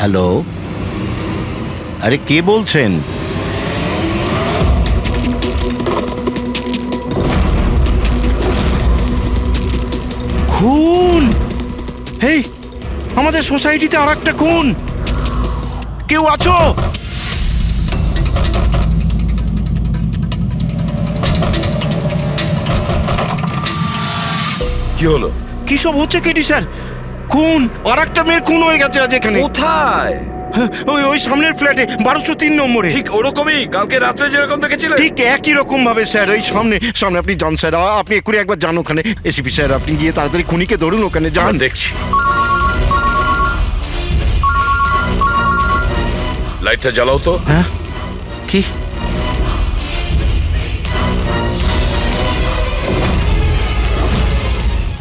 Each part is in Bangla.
হ্যালো, আরে কে বলছেন? খুন! হেই, আমাদের সোসাইটিতে আর একটা খুন! কেউ আছো? কি হলো? কি সব হচ্ছে কেটি স্যার? খুন! আর একটা মেয়ের খুন হয়ে গেছে আজ এখানে। কোথায়? ওই ওই সামনের ফ্ল্যাটে 1203 নম্বরে। ঠিক ওরকমই কালকে রাত্রে যেরকম দেখেছিলেন। ঠিক একই রকম ভাবে স্যার, ওই সামনে সামনে। আপনি যান স্যার, আপনি এক্ষুনি একবার যান ওখানে। এসিপি স্যার, আপনি গিয়ে তাড়াতাড়ি খুনিকে ধরুন, ওখানে যান। দেখছি। লাইটটা জ্বালাও তো। হ্যাঁ, কি?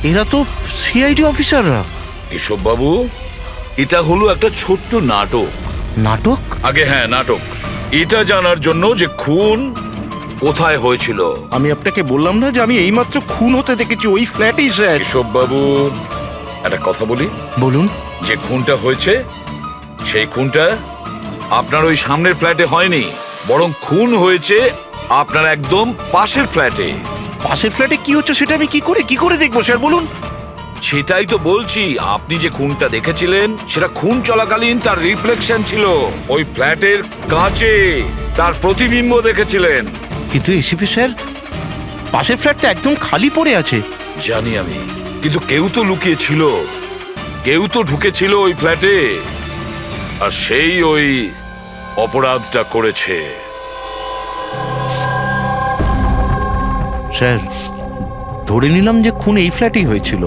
এরা তো সিআইডি অফিসাররা। এসব বাবু, এটা হলো একটা ছোট্ট নাটক। নাটক? আগে হ্যাঁ, নাটক। এটা জানার জন্য যে খুন কোথায় হয়েছিল। আমি আপনাকে বললাম না যে আমি এইমাত্র খুন হতে দেখেছি ওই ফ্ল্যাটেই স্যার। এসব বাবু, একটা কথা বলি। বলুন। যে খুনটা হয়েছে সেই খুনটা আপনার ওই সামনের ফ্ল্যাটে হয়নি, বরং খুন হয়েছে আপনার একদম পাশের ফ্ল্যাটে। পাশের ফ্ল্যাটে কি হচ্ছে সেটা আমি কি করে দেখবো স্যার, বলুন। সেটাই তো বলছি, আপনি যে খুনটা দেখেছিলেন সেটা খুন চলাকালীন তার রিফ্লেকশন ছিল ওই ফ্ল্যাটের কাঁচে, তার প্রতিবিম্ব দেখেছিলেন। কিন্তু এসিপি স্যার, পাশের ফ্ল্যাটটা একদম খালি পড়ে আছে। জানি আমি, কিন্তু কেউ তো লুকিয়ে ছিল, কেউ তো ঢুকেছিল ওই ফ্ল্যাটে, আর সেই ওই অপরাধটা করেছে। স্যার, ধরে নিলাম যে খুন এই ফ্ল্যাটেই হয়েছিল,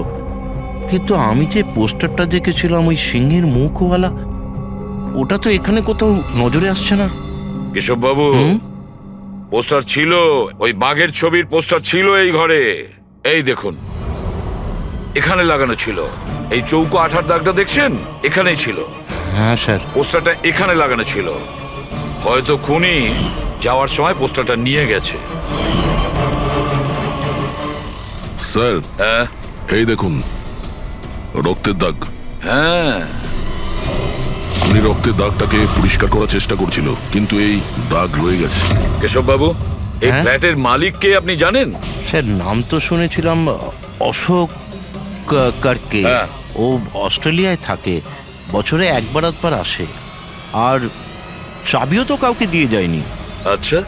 কিন্তু আমি যে পোস্টারটা দেখেছিলাম ওই সিংহের মুখওয়ালা, ওটা তো এখানে কোথাও নজরে আসছে না। কেশব বাবু, পোস্টার ছিল, ওই বাঘের ছবির পোস্টার ছিল এই ঘরে। এই দেখুন, এখানে লাগানো ছিল। এই চৌকো আঠার দাগটা দেখছেন, এখানেই ছিল। হ্যাঁ স্যার। পোস্টারটা এখানে লাগানো ছিল। হয়তো খুনি যাওয়ার সময় পোস্টারটা নিয়ে গেছে। স্যার, হ্যাঁ এই দেখুন, রক্তের দাগ। হ্যাঁ, উনি রক্তের দাগটাকে পরিষ্কার করার চেষ্টা করছিল, কিন্তু এই দাগ রয়ে গেছে। কেশব বাবু, এই হ্যাঁ? ফ্ল্যাটের মালিককে আপনি জানেন? স্যার, নাম তো শুনেছিলাম, অশোক কার্কে। হ্যাঁ। ও অস্ট্রেলিয়ায় থাকে, বছরে একবার আধবার আসে, আর চাবিও তো কাউকে দিয়ে যায়নি। আচ্ছা,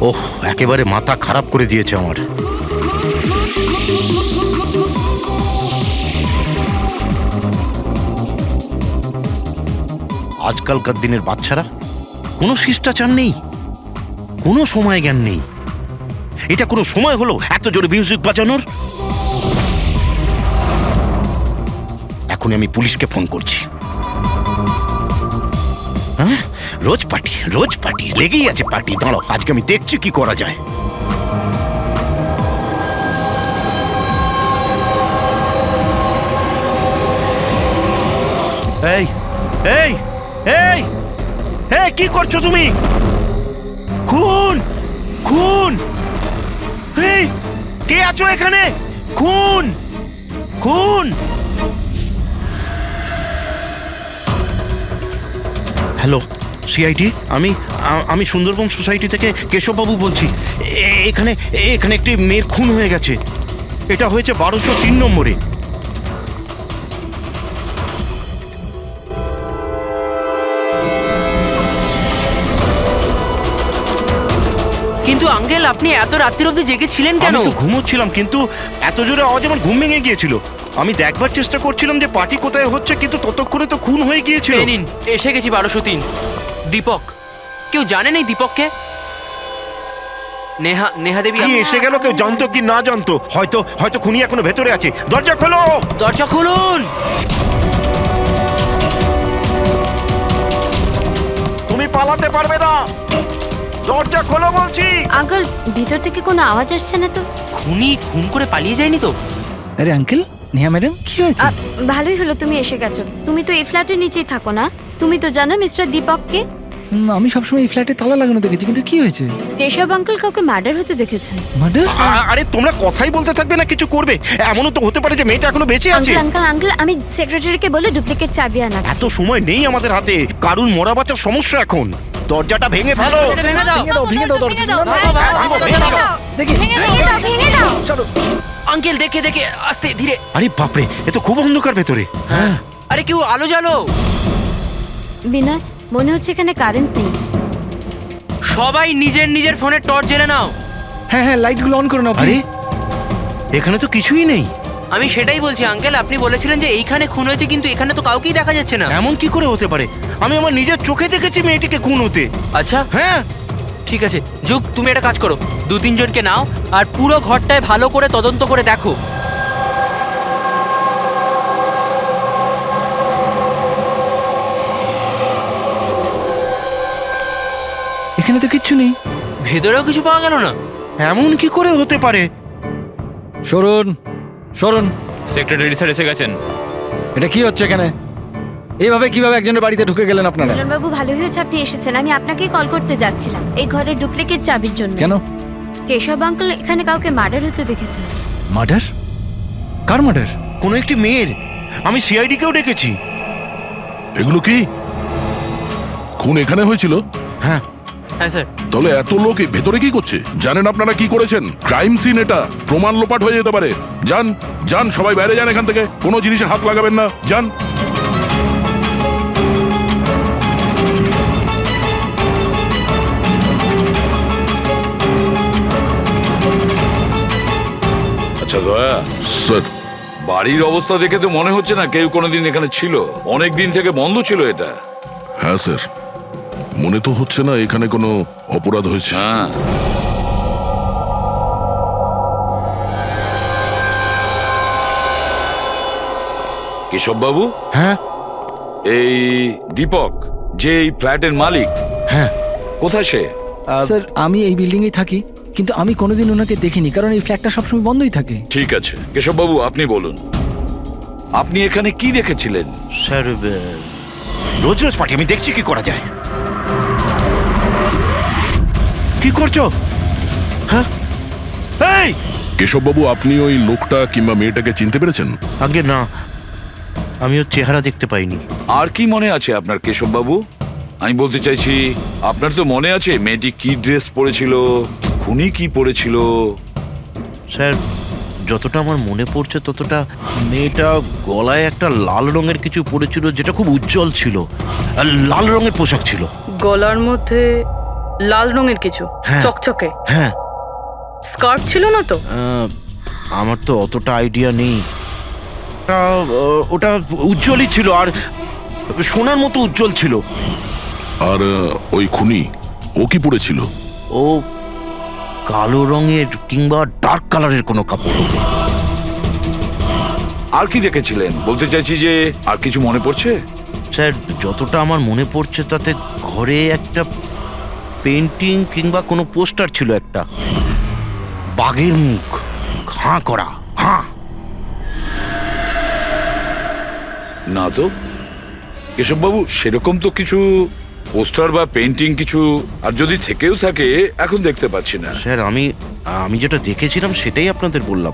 ওহ, একেবারে মাথা খারাপ করে দিয়েছে আমার। আজকালকার দিনের বাচ্চারা কোনো শিষ্টাচার নেই, কোনো সময় জ্ঞান নেই। এটা কোনো সময় হলো এত জোরে মিউজিক বাজানোর? এখন আমি পুলিশকে ফোন করছি। হ্যাঁ, রোজ পার্টি লেগেই আছে পার্টি। দাঁড়াও, আজকে আমি দেখছি কি করা যায়। এই এই এই এই, কি করছো তুমি? খুন! খুন! এই, কে আছো এখানে? খুন! খুন! হ্যালো, সিআইডি, আমি সুন্দরবন সোসাইটি থেকে কেশববাবু বলছি। এখানে এখানে একটি মেয়ের খুন হয়ে গেছে। এটা হয়েছে 1203 নম্বরে। কিন্তু আঙ্কেল, আপনি এত রাত্রির অবধি জেগেছিলেন কেন? আমি তো ঘুমোচ্ছিলাম, কিন্তু এত জোরে আওয়াজ আমার ঘুম ভেঙে গিয়েছিল। আমি দেখবার চেষ্টা করছিলাম যে পার্টি কোথায় হচ্ছে, কিন্তু ততক্ষণে তো খুন হয়ে গিয়েছিল। এই নিন, এসে গেছি 1203। দীপক, কেউ জানেন এই দীপককে? নেহা দেবী কি এসে গেল? কেউ জানতো কি না জানতো? হয়তো খুনি এখনো ভেতরে আছে। দরজা খোলো! দরজা খুলুন! তুমি পালাতে পারবে না, দরজা খোলো বলছি। আঙ্কেল, ভিতর থেকে কোনো আওয়াজ আসছে না তো? খুনি খুন করে পালিয়ে যায়নি তো? আরে আঙ্কেল, নেহা ম্যাডাম, কি হয়েছে? ভালোই হলো তুমি এসে গেছো। তুমি তো এই ফ্ল্যাটের নিচেই থাকো না? তুমি তো জানো মিস্টার দীপককে? আমি সবসময় এই ফ্ল্যাটে তালা লাগানো দেখেছি, কিন্তু কি হয়েছে? কেশব আঙ্কেল কাউকে মার্ডার হতে দেখেছেন। মার্ডার? আরে তোমরা কথাই বলতে থাকবে না, কিছু করবে? এমনও তো হতে পারে যে মেয়েটা এখনো বেঁচে আছে। আঙ্কেল আমি সেক্রেটারিকে বলে ডুপ্লিকেট চাবি আনাচ্ছি। এত সময় নেই আমাদের হাতে, কারুর মরা বাচ্চার সমস্যা এখন। দরজাটা ভেঙে ফেলো। ভেঙে দাও দরজা। দেখি। ভেঙে দাও। আঙ্কেল দেখে দেখে আস্তে ধীরে। আরে বাপরে, এ তো খুব অন্ধকার ভেতরে। হ্যাঁ, আরে কেউ আলো জ্বালো। বিনয়, মনে হচ্ছে এখানে কারেন্ট নেই। সবাই নিজের নিজের ফোনের টর্চ জেলে নাও। হ্যাঁ হ্যাঁ, লাইটগুলো অন করে নাও আরে প্লিজ। এখানে তো কিছুই নেই। আমি সেটাই বলছি আঙ্কেল, আপনি বলেছিলেন যে এইখানে খুন হয়েছে, কিন্তু এখানে তো কাউকেই দেখা যাচ্ছে না। এমন কি করে হতে পারে? আমি আমার নিজের চোখে দেখেছি মেয়েটিকে খুন হতে। আচ্ছা হ্যাঁ, ঠিক আছে যুগ, তুমি একটা কাজ করো, 2-3 জনকে নাও আর পুরো ঘরটায় ভালো করে তদন্ত করে দেখো। এখানে তো কিচ্ছু নেই। ভেতরেও কিছু পাওয়া গেল না। এমন কি করে হতে পারে? সরুন সরুন। সেক্রেটারি স্যার এসে গেছেন। এটা কি হচ্ছে এখানে? এইভাবে কিভাবে একজনের বাড়িতে ঢুকে গেলেন আপনারা? মিলন বাবু, ভালো হয়েছে আপনি এসেছেন। আমি আপনাকেই কল করতে যাচ্ছিলাম এই ঘরের ডুপ্লিকেট চাবির জন্য। কেন? কেশব আঙ্কেল এখানে কাউকে মার্ডার হতে দেখেছেন। মার্ডার? কার মার্ডার? কোনো একটি মেয়ের। আমি সিআইডি কেও ডেকেছি। এগুলো কি খুন এখানে হয়েছিল? হ্যাঁ, হ্যাঁ স্যার। তাহলে এত লোক ভেতরে কি করছে? জানেন আপনারা কি করেছেন? ক্রাইম সিন এটা, প্রমাণ লোপাট হয়ে যেতে পারে। যান যান, সবাই বাইরে যান এখান থেকে, কোনো জিনিসে হাত লাগাবেন না, যান। আচ্ছা দয়া, স্যার, বাড়ির অবস্থা দেখে তো মনে হচ্ছে না কেউ কোনোদিন এখানে ছিল। অনেক দিন থেকে বন্ধ ছিল এটা। হ্যাঁ স্যার, মনে তো হচ্ছে না এখানে কোনো অপরাধ হয়েছে। হ্যাঁ, কেশব বাবু, হ্যাঁ, এই দীপক যে এই ফ্ল্যাটের মালিক, হ্যাঁ। কোথায় সে? স্যার, আমি এই বিল্ডিং এই থাকি, কিন্তু আমি কোনোদিন ওনাকে দেখিনি, কারণ এই ফ্ল্যাটটা সবসময় বন্ধই থাকে। ঠিক আছে কেশব বাবু, আপনি বলুন, আপনি এখানে কি দেখেছিলেন? স্যার, রোজ রোজ পার্টি, আমি দেখছি কি করা যায়। কি করছো? হ্যাঁ, এই কেশববাবু, আপনি ওই লোকটা কিংবা মেয়েটাকে চিনতে পেরেছেন? আগে না, আমি ওর চেহারা দেখতে পাইনি। আর কি মনে আছে আপনার কেশব বাবু? আমি বলতে চাইছি, আপনার তো মনে আছে মেয়েটি কি ড্রেস পরেছিল, খুনি কি পরেছিল? স্যার, যতটা আমার মনে পড়ছে ততটা মেয়েটা গলায় একটা লাল রঙের কিছু পরেছিল, যেটা খুব উজ্জ্বল ছিল। আর লাল রঙের পোশাক ছিল। গলার মধ্যে লাল রঙের কিছু হ্যাঁ। চকচকে হ্যাঁ, স্কার্ট ছিল না তো? আমার তো অতটা আইডিয়া নেই। ওটা উজ্জ্বলই ছিল, আর সোনার মতো উজ্জ্বল ছিল। আর ওই খুনি, ও কি পরেছিল? ও কালো রঙের কিংবা ডার্ক কালারের কোনো কাপড়। আর কি দেখেছিলেন বলতে চাইছি, যে আর কিছু মনে পড়ছে? স্যার, যতটা আমার মনে পড়ছে তাতে ঘরে একটা পেন্টিং কিংবা কোনো পোস্টার ছিল, একটা বাঘের মুখ, হাঁ করা, হাঁ। না তো কেশব বাবু, সেরকম তো কিছু পোস্টার বা পেন্টিং কিছু, আর যদি থেকেও থাকে এখন দেখতে পাচ্ছি না। স্যার, আমি যেটা দেখেছিলাম সেটাই আপনাদের বললাম।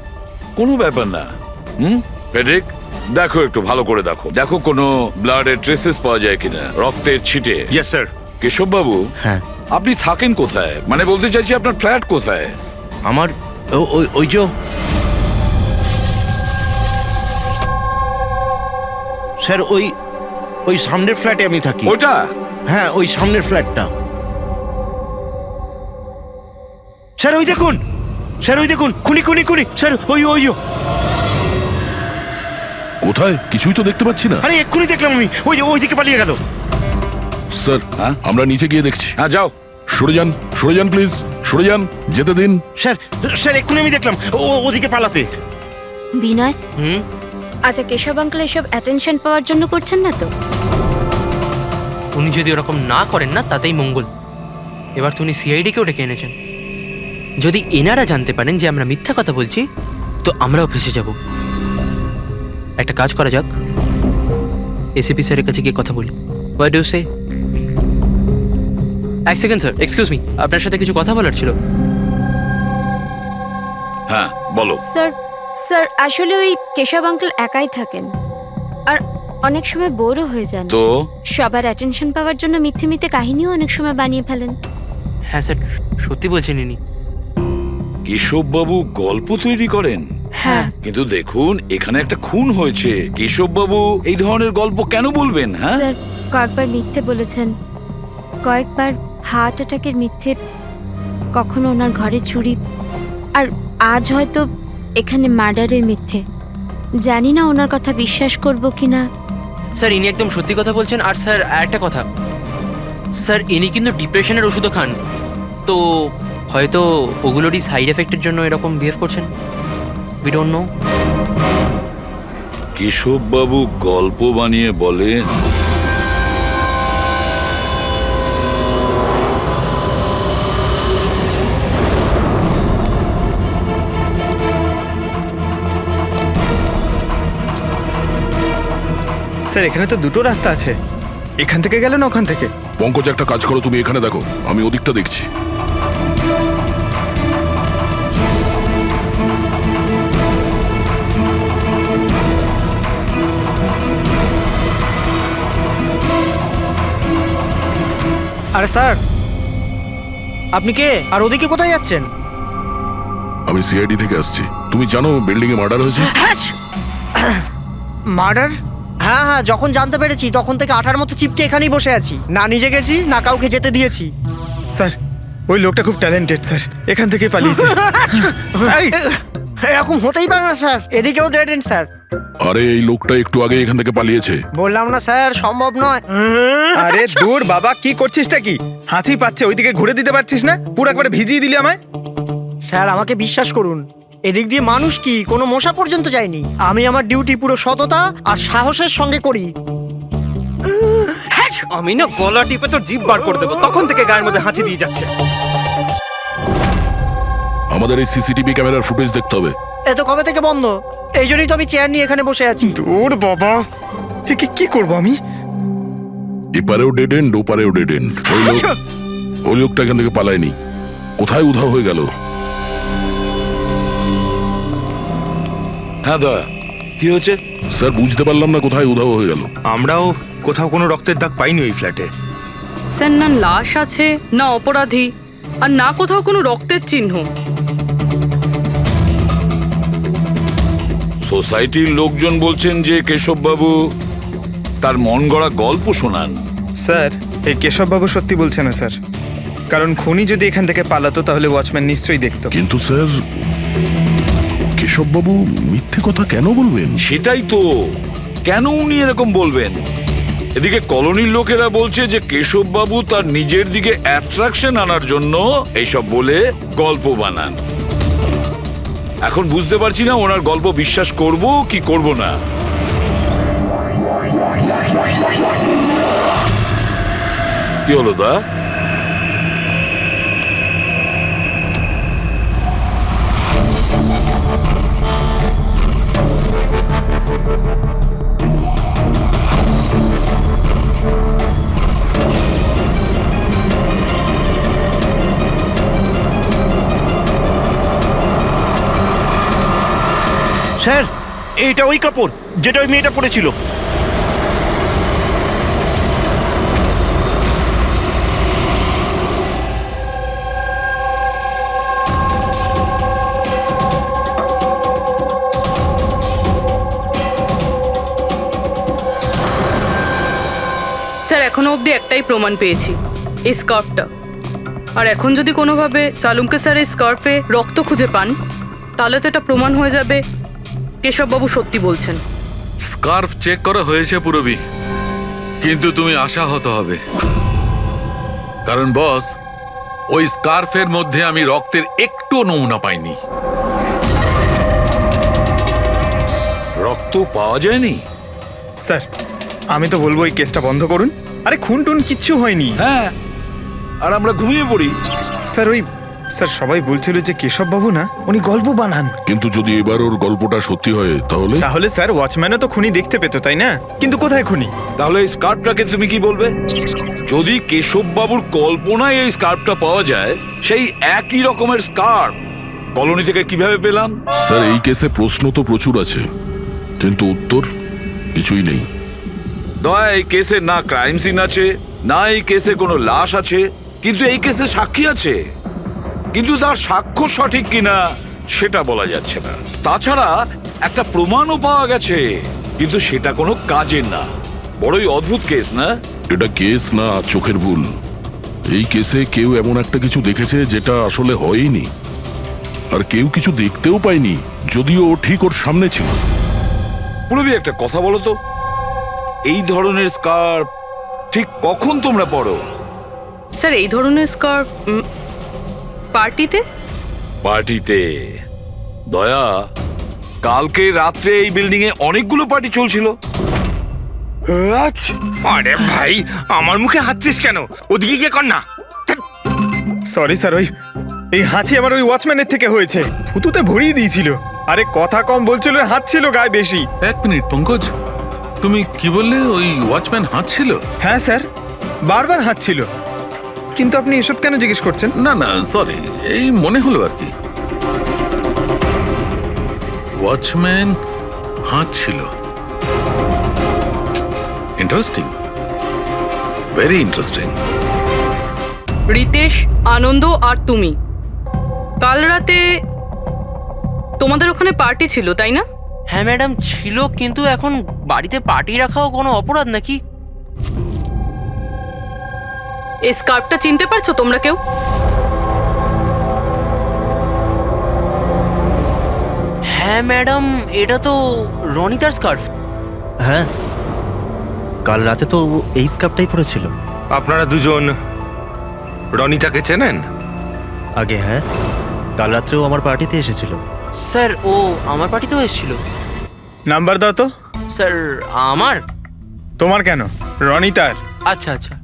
কোনো ব্যাপার না। ফেডরিক, দেখো একটু ভালো করে দেখো, দেখো কোনো ব্লাডের ট্রেসেস পাওয়া যায় কিনা, রক্তের ছিটে। Yes sir. কেশব বাবু, হ্যাঁ, আপনি থাকেন কোথায়? মানে বলতে চাইছি আপনার ফ্ল্যাট কোথায়? আমার ওই যে স্যার, ওই সামনের ফ্ল্যাটে আমি থাকি। ওটা? হ্যাঁ, ওই সামনের ফ্ল্যাটটা। স্যার ওই দেখুন, স্যার ওই দেখুন, খুনি খুনি খুনি স্যার, ওই কোথায়? কিছুই তো দেখতে পাচ্ছি না। আরে এক্ষুনি দেখলাম আমি, ওইদিকে পালিয়ে গেল। স্যার, হ্যাঁ? আমরা নিচে গিয়ে দেখছি। হ্যাঁ যাও। সরে যান প্লিজ, সরে যান, যেতে দিন। স্যার এক্ষুনি আমি দেখলাম ওদিকে পালাতে। বিনয়, হুম, আচ্ছা কেশব আঙ্কেল এসব অ্যাটেনশন পাওয়ার জন্য করছেন না তো? উনি যদি ওরকম না করেন না তাতেই মঙ্গল। এবার তো উনি সিআইডিকেও ডেকে এনেছেন। যদি এনারা জানতে পারেন যে আমরা মিথ্যা কথা বলছি, তো আমরাও ফেসে যাব। একটা কাজ করা যাক, এসিপি স্যারের কাছে গিয়ে কথা বলি। হোয়াট ডু সে? এক সেকেন্ড স্যার, এক্সকিউজ মি, আপনার সাথে কিছু কথা বলার ছিল। হ্যাঁ বলো। স্যার স্যার আসলে ওই কেশব আঙ্কেল একাই থাকেন আর অনেক সময় বোরও হয়ে যান। তো সবার অ্যাটেনশন পাওয়ার জন্য মিথ্যে মিথ্যে কাহিনীও অনেক সময় বানিয়ে ফেলেন। হ্যাঁ স্যার, সত্যি বলছেন ইনি। কেশববাবু গল্প তৈরি করেন? হ্যাঁ। কিন্তু দেখুন, এখানে একটা খুন হয়েছে, কেশববাবু এই ধরনের গল্প কেন বলবেন? হ্যাঁ, স্যার কয়েকবার মিথ্যে বলেছেন, কয়েকবার হার্ট অ্যাটাকের মিথ্যে, কখনো ওনার ঘরে চুরি, আর আজ হয়তো এখানে মার্ডারের মিথ্যে। জানি না ওনার কথা বিশ্বাস করব কিনা। স্যার ইনি একদম সত্যি কথা বলছেন। আর স্যার একটা কথা, স্যার ইনি কিন্তু ডিপ্রেশনের ওষুধও খান, তো হয়তো ওগুলোরই সাইড এফেক্টের জন্য এরকম বিহেভ করছেন। We don't know. কেশববাবু গল্প বানিয়ে বলেন? স্যার এখানে তো দুটো রাস্তা আছে, এখান থেকে গেলে না ওখান থেকে। পঙ্কজ, একটা কাজ করো, তুমি এখানে দেখো, আমি ওদিকটা দেখছি। আরে স্যার, আপনি কে আর ওদিকে কোথায় যাচ্ছেন? আমি সিআইডি থেকে আসছি। তুমি জানো বিল্ডিং এ মার্ডার হয়েছে? মার্ডার? হ্যাঁ হ্যাঁ, যখন জানতে পেরেছি তখন থেকে আঠার মতো চিপকে এখানেই বসে আছি, না নিজে গেছি না কাউকে যেতে দিয়েছি। স্যার ওই লোকটা খুব ট্যালেন্টেড স্যার, এখান থেকে পালিয়েছে। এই, এরকম হতেই পারে না স্যার, এদিকেও ডেড এন্ড স্যার। আরে এই লোকটা একটু আগে এখান থেকে পালিয়েছে। বললাম না স্যার, সম্ভব নয়। আরে দূর বাবা, কি করছিসটা কি? হাতি পাচ্ছে, ওইদিকে ঘুরে দিতে পারছিস না? পুরো একবারে ভিজিয়ে দিলি আমায়। স্যার আমাকে বিশ্বাস করুন, এদিক দিয়ে মানুষ কি কোনো মশা পর্যন্ত যায়নি। আমি আমার ডিউটি পুরো সততা আর সাহসের সঙ্গে করি। আমি না গলা টিপে তোর জিভ বার করে দেবো, তখন থেকে গায়ের মধ্যে হাঁচি দিয়ে যাচ্ছে। আমাদের এই সিসিটিভি ক্যামেরার ফুটেজ দেখতে হবে। এ তো কবে থেকে বন্ধ, এই জন্যই তো আমি চেয়ার নিয়ে এখানে বসে আছি। দূর বাবা, একে কি করবো আমি? এপারেও ডেড এন্ড, ওপারেও ডেড এন্ড। ওই লোকটা এখান থেকে পালায়নি, কোথায় উধাও হয়ে গেল? হ্যাঁ দা, কি হয়েছে? স্যার বুঝতে পারলাম না কোথায় উধাও হয়ে গেল। আমরাও কোথাও কোনো রক্তের দাগ পাইনি ওই ফ্ল্যাটে। স্যার না লাশ আছে, না অপরাধী, আর না কোথাও কোনো রক্তের চিহ্ন। সোসাইটির লোকজন বলছেন যে কেশববাবু তার মন গড়া গল্প শোনান। স্যার এই কেশববাবু সত্যি বলছে না স্যার, কারণ খুনি যদি এখান থেকে পালাতো তাহলে ওয়াচম্যান নিশ্চয়ই দেখতো। কিন্তু স্যার, কেশববাবু মিথ্যে কথা কেন বলবেন? সেটাই তো, কেন উনি এরকম বলবেন? এদিকে কলোনির লোকেরা বলছে যে কেশববাবু তার নিজের দিকে অ্যাট্রাকশন আনার জন্য এইসব বলে গল্প বানান। এখন বুঝতে পারছি না ওনার গল্প বিশ্বাস করব কি করব না। কি হলো দা? স্যার এইটা ওই কাপড় যেটা ওই মেয়েটা পরেছিল। স্যার এখনো অবধি একটাই প্রমাণ পেয়েছি, এই স্কার্ফটা। আর এখন যদি কোনোভাবে সালুমকে স্যার এই স্কার্ফে রক্ত খুঁজে পান, তাহলে তো এটা প্রমাণ হয়ে যাবে কেশববাবু সত্যি বলছেন। স্কার্ফ চেক করা হয়েছে পুরবি, কিন্তু তুমি আশাহত হবে, কারণ বস ওই স্কার্ফের মধ্যে আমি রক্তের একটু নমুনা পাইনি। রক্ত পাওয়া যায়নি? স্যার আমি তো বলবো এই কেসটা বন্ধ করুন। আরে খুন টুন কিচ্ছু হয়নি। হ্যাঁ, আর আমরা ঘুমিয়ে পড়ি। স্যার ওই স্যার সবাই বলছিল যে কেশব বাবু না উনি গল্প বানান। কিন্তু যদি এবার ওর গল্পটা সত্যি হয় তাহলে তাহলে স্যার ওয়াচম্যানও তো খুনি দেখতে পেতো, তাই না? কিন্তু কোথায় খুনি? তাহলে এই স্কার্ফটাকে তুমি কি বলবে? যদি কেশব বাবুর কল্পনায় এই স্কার্ফটা পাওয়া যায়, সেই একই রকমের স্কার্ফ কলোনি থেকে কিভাবে পেলাম? স্যার এই কেসে প্রশ্ন তো প্রচুর আছে, কিন্তু উত্তর কিছুই নেই। দয়া, এই কেসে না ক্রাইম সিন আছে, না এই কেসে কোনো লাশ আছে, কিন্তু এই কেসে সাক্ষী আছে। কিন্তু তার সাক্ষ্য সঠিক কিনা সেটা বলা যাচ্ছে না। তাছাড়া একটা প্রমাণও পাওয়া গেছে, কিন্তু সেটা কোনো কাজের না। বড়ই অদ্ভুত কেস, না? এটা কেস না, চোখের ভুল। এই কেসে কেউ এমন একটা কিছু দেখেছে যেটা আসলে হয়নি, আর কেউ কিছু দেখতেও পায়নি, যদিও ও ঠিক ওর সামনে ছিল। পুরবি, একটা কথা বলো তো, এই ধরনের স্কার্ফ ঠিক কখন তোমরা পরো? স্যার এই ধরনের স্কার্ফ পার্টিতে। পার্টিতে? দয়া, কালকে রাত্রে এই বিল্ডিং এ অনেকগুলো পার্টি চলছিল। আরে ভাই, আমার মুখে হাঁচছিস কেন? ওদিকে গিয়ে কর না। সরি স্যার, এই হাঁচি আমার ওই ওয়াচম্যানের থেকে হয়েছে। থুতুতে ভরিয়ে দিয়েছিল। আরে কথা কম বলছিল, হাত ছিল গায়ে বেশি। 1 মিনিট পঙ্কজ, তুমি কি বললে? ওই ওয়াচম্যান হাত ছিল? হ্যাঁ স্যার, বারবার হাত ছিল। কিন্তু আপনি এসব কেন জিজ্ঞেস করছেন? না না, সরি, এই মনে হলো আর কি। ওয়াচম্যান হাত ছিল। Interesting, very interesting. Ritesh, Anand আর তুমি কাল রাতে তোমাদের ওখানে পার্টি ছিল, তাই না? হ্যাঁ ম্যাডাম ছিল, কিন্তু এখন বাড়িতে পার্টি রাখাও কোনো অপরাধ নাকি? এই স্কার্ফটা চিনতে পারছো তোমরা কেউ? হ্যাঁ ম্যাডাম, এটা তো রনিতার স্কার্ফ। হ্যাঁ, কাল রাতে তো এই স্কার্ফটাই পরেছিল। আপনারা দুজন রনিতাকে চেনেন? আগে হ্যাঁ, কাল রাত্রেও আমার পার্টিতে এসেছিল। স্যার ও আমার পার্টিতেও এসেছিল। নাম্বার দাও তো। স্যার আমার? তোমার কেন, রনিতার। আচ্ছা আচ্ছা।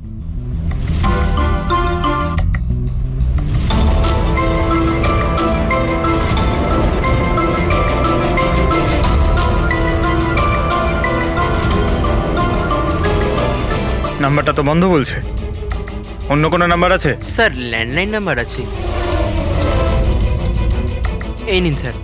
নাম্বারটা তো বন্ধ বলছে। অন্য কোনো নাম্বার আছে? স্যার ল্যান্ডলাইন নাম্বার আছে, এই নিন স্যার।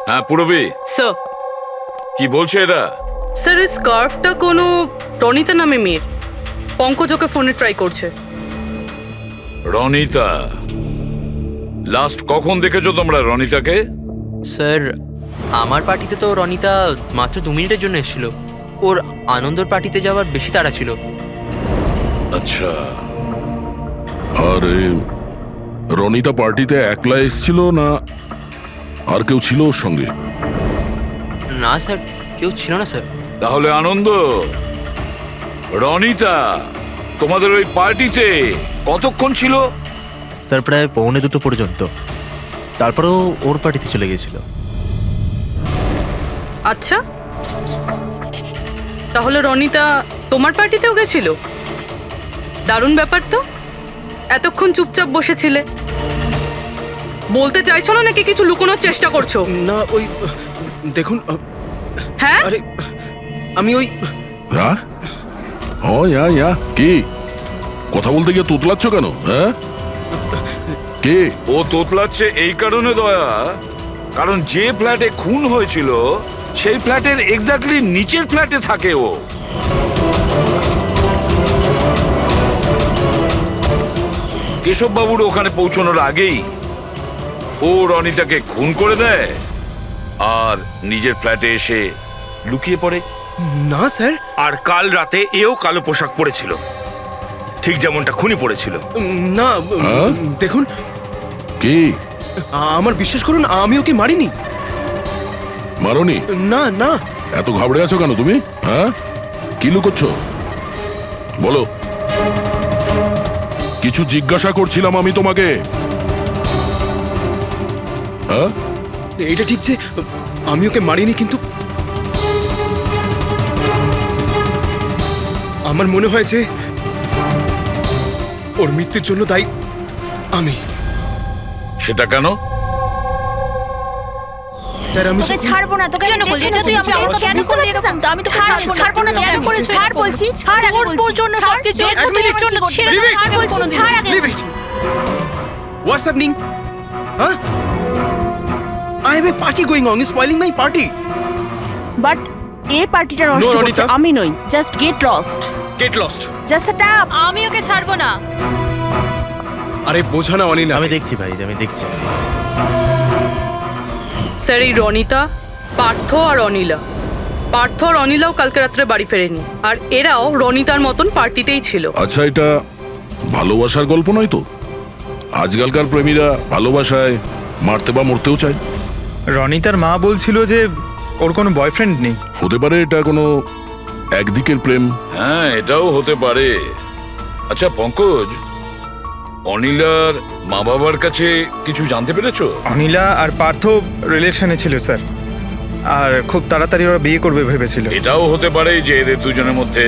হ্যাঁ পুরবি, স্যার, কি বলছে এরা? স্যার এই স্কার্ফটা কোনো রনিতা নামে মেয়ের। পঙ্কজ ওকে ফোনে ট্রাই করছে। রনিতা? লাস্ট কখন দেখেছো তোমরা রনিতাকে? স্যার আমার পার্টিতে তো রনিতা মাত্র 2 মিনিটের জন্য এসেছিল। ওর আনন্দর পার্টিতে যাওয়ার বেশি তাড়া ছিল। আচ্ছা, আর রনিতা পার্টিতে একলা এসেছিল না আর কেউ ছিল ওর সঙ্গে? না স্যার, কেউ ছিল না স্যার। তাহলে আনন্দ, রনিতা তোমাদের ওই পার্টিতে কতক্ষণ ছিল? স্যার প্রায় 1:45 পর্যন্ত। তারপরেও ওর পার্টিতে চলে গেছিল। আচ্ছা, তাহলে রনিতা তোমার পার্টিতেও গেছিল? দারুণ ব্যাপার তো। এতক্ষণ চুপচাপ বসেছিলে, বলতে চাইছো না নাকি কিছু লুকোনোর চেষ্টা করছো? না, ওই দেখুন। হ্যাঁ, আরে আমি ওই হ্যাঁ, ও ইয়া কি কথা বলতে গিয়ে তোতলাচ্ছ কেন? হ্যাঁ, কে? ও তোতলাচ্ছে এই কারণে দয়া, কারণ যে ফ্ল্যাটে খুন হয়েছিল সেই ফ্ল্যাটের এক্স্যাক্টলি নিচের ফ্ল্যাটে থাকে ও। কেশব বাবুর ওখানে পৌঁছানোর আগেই ও রনিতাকে খুন করে দেয় আর নিজের ফ্ল্যাটে এসে লুকিয়ে পড়ে। না স্যার, আর কাল রাতে এও কালো পোশাক পরেছিল, ঠিক যেমনটা খুনি পরেছিল। না হ্যাঁ? দেখুন, কি? আমার বিশ্বাস করুন, আমি ওকে মারিনি। মারোনি? না না। এত ঘাবড়ে আছো কেন তুমি? হ্যাঁ, কি লুকোচ্ছ বলো। কিছু জিজ্ঞাসা করছিলাম আমি তোমাকে। হ্যাঁ, এটা ঠিক যে আমি ওকে মারিনি, কিন্তু আমার মনে হয় যে ওর মৃত্যুর জন্য দায়ী আমি। সেটা কেন? স্যার আমি তোকে ছাড়বো না, তোকে কেন বলছিস? তুই আমাকে কেন করেছিস? আমি তোকে ছাড়বো না, কেন করেছিস? ছাড় বলছি, ছাড় আগে বলছি। তোর জন্য সবকিছু তোর জন্য ছেড়ে দে, ছাড় বলছি, ছাড় আগে বলছি। What's happening? Huh? I have a party going on. You're spoiling my party. But এই পার্টিটা নষ্ট No, করছে Ronita. আমি নই। Just get lost, Get lost. Just আ ট্যাপ। আমি ওকে ছাড়বো না। আরে বোঝা না অনিনা। আমি দেখছি ভাই, আমি দেখছি। স্যার এই রনিতা, পার্থ আর অনিলা, পার্থ আর অনিলাও কালকে রাত্রে বাড়ি ফেরেনি, আর এরাও রনিতার মতন পার্টিতেই ছিল। আচ্ছা, এটা ভালোবাসার গল্প নয় তো? আজকালকার প্রেমীরা ভালোবাসায় মারতে বা মরতেও চায়। রনিতার মা বলছিল যে ওর কোনো বয়ফ্রেন্ড নেই। হতে পারে এটা কোনো একদিকের প্রেম। হ্যাঁ, এটাও হতে পারে। আচ্ছা পঙ্কজ, অনিলার মা বাবার কাছে কিছু জানতে পেরেছো? অনিলা আর পার্থ রিলেশনে ছিল স্যার, আর খুব তাড়াতাড়ি ওরা বিয়ে করবে ভেবেছিল। এটাও হতে পারে যে এদের দুজনের মধ্যে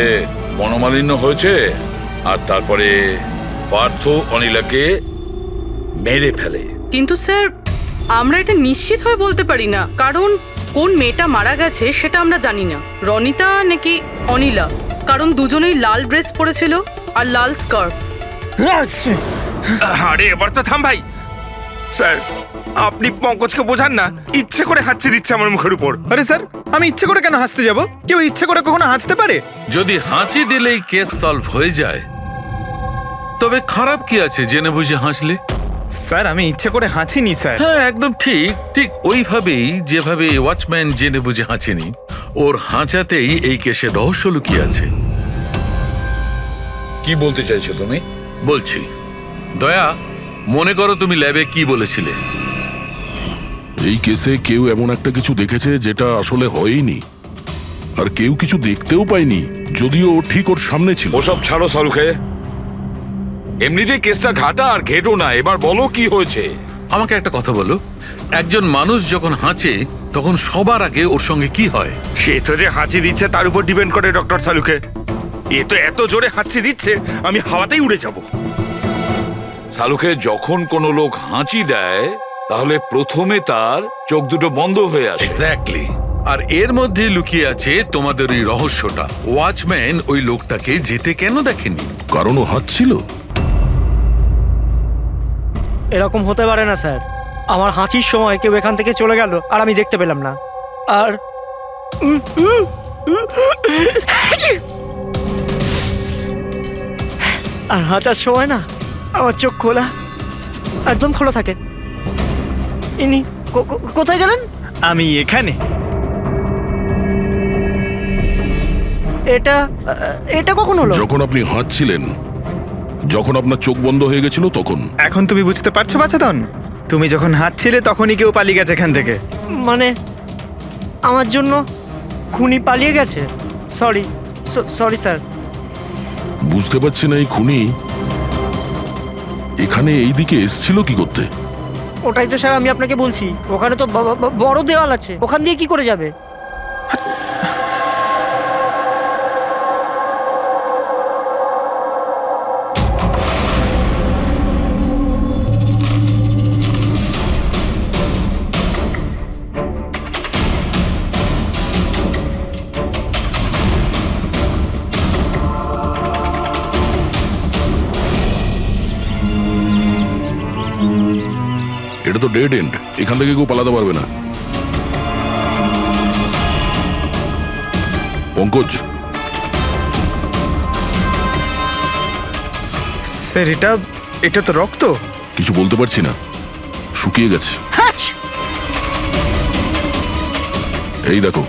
মনোমালিন্য হয়েছে, আর তারপরে পার্থ অনিলাকে মেরে ফেলে। কিন্তু স্যার আমরা এটা নিশ্চিত হয়ে বলতে পারি না, কারণ কোন মেয়েটা মারা গেছে সেটা আমরা জানি না, রনিতা নাকি অনিলা, কারণ দুজনেই লাল ড্রেস পরেছিল আর লাল স্কার্ফ। আরে এবার তো থাম ভাই। স্যার আপনি পঙ্কজকে বোঝান না, ইচ্ছে করে হাঁচি দিচ্ছে আমার মুখের উপর। আরে স্যার, আমি ইচ্ছে করে কেন হাসতে যাব? কেউ ইচ্ছে করে কখনো হাসতে পারে? যদি হাঁচি দিলেই কেস সলভ হয়ে যায়, তবে খারাপ কি আছে জেনে বুঝে হাসলে? স্যার আমি ইচ্ছে করে হাঁচিনি স্যার। হ্যাঁ একদম ঠিক, ঠিক ওইভাবেই যেভাবে ওয়াচম্যান জেনে বুঝে হাঁচেনি, ওর হাঁচাতেই এই কেসের রহস্য লুকিয়ে আছে। কি বলতে চাইছো তুমি? বলছি, দয়া, মনে করো তুমি ল্যাবে কি বলেছিলে? এই কেসে কেউ এমন একটা কিছু দেখেছে যেটা আসলে হয়নি, আর কেউ কিছু দেখতেও পায়নি, যদিও ও ঠিক ওর সামনে ছিল। ওসব ছাড়ো সালুখে, এমনিতেই কেসটা ঘাটা আর ঘেটো না। এবার বলো কি হয়েছে। আমাকে একটা কথা বলো, একজন মানুষ যখন হাঁচে তখন সবার আগে ওর সঙ্গে কি হয়? সে তো যে হাঁচি দিচ্ছে তার উপর ডিপেন্ড করে ডক্টর সালুকে। এ তো এত জোরে হাঁচি দিচ্ছে আমি হাওয়াতেই উড়ে যাব। সালুখে, যখন কোনো লোক হাঁচি দেয় তাহলে প্রথমে তার চোখ দুটো বন্ধ হয়ে আসে। এক্স্যাক্টলি, আর এর মধ্যে লুকিয়ে আছে তোমাদের ওই রহস্যটা। ওয়াচম্যান ওই লোকটাকে যেতে কেন দেখেনি? কারণ ও হাঁচছিল। এরকম হতে পারে না স্যার। আমার হাঁচির সময় কেউ এখান থেকে চলে গেল আর আমি দেখতে পেলাম না। আর আর হাঁচার সময় না আমার চোখ খোলা, একদম খোলা থাকে। ইনি কোথায় গেলেন? আমি এখানে। এটা এটা কখন হলো? যখন আপনি হাঁচছিলেন, যখন আপনার চোখ বন্ধ হয়ে গেছিল তখন। এখন তুমি বুঝতে পারছো বাছাধন? তুমি যখন হাঁটছিলে তখনই কেউ পালিয়ে গেছে এখান থেকে। মানে আমার জন্য খুনি পালিয়ে গেছে? Sorry sorry sir. বুঝতে পারছি না এই খুনি এখানে এই দিকে এসছিল কি করতে? ওটাই তো স্যার আমি আপনাকে বলছি, ওখানে তো বড় দেওয়াল আছে, ওখান দিয়ে কি করে যাবে? এটা তো ডেড এন্ড, এখান থেকে কেউ পালাতে পারবে না। পঙ্কজ, স্যার এটা তো রক্ত। কিছু বলতে পারছি না, শুকিয়ে গেছে। এই দেখো,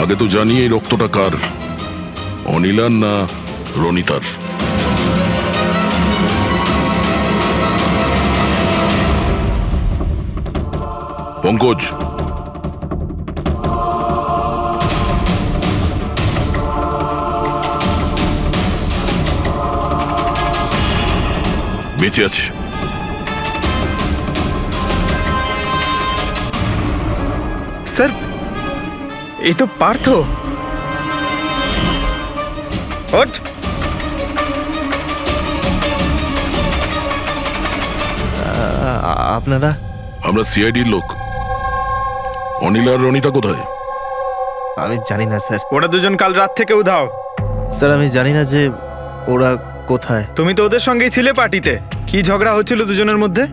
আগে তো জানি এই রক্তটা কার, অনিলার না রনিতার। পঙ্কজ, বেঁচে আছে। স্যার এই তো পার্থ। ওঠ। আপনারা? আমরা সিআইডির লোক। অনিল আর রনিতা কোথায়? আমি জানি না স্যার। ওরা দুজন কাল রাত থেকে উধাও। স্যার আমি জানি না যে ওরা কোথায়। তুমি তো ওদের সঙ্গেই ছিলে পার্টিতে। কি ঝগড়া হচ্ছিল দুজনের মধ্যে?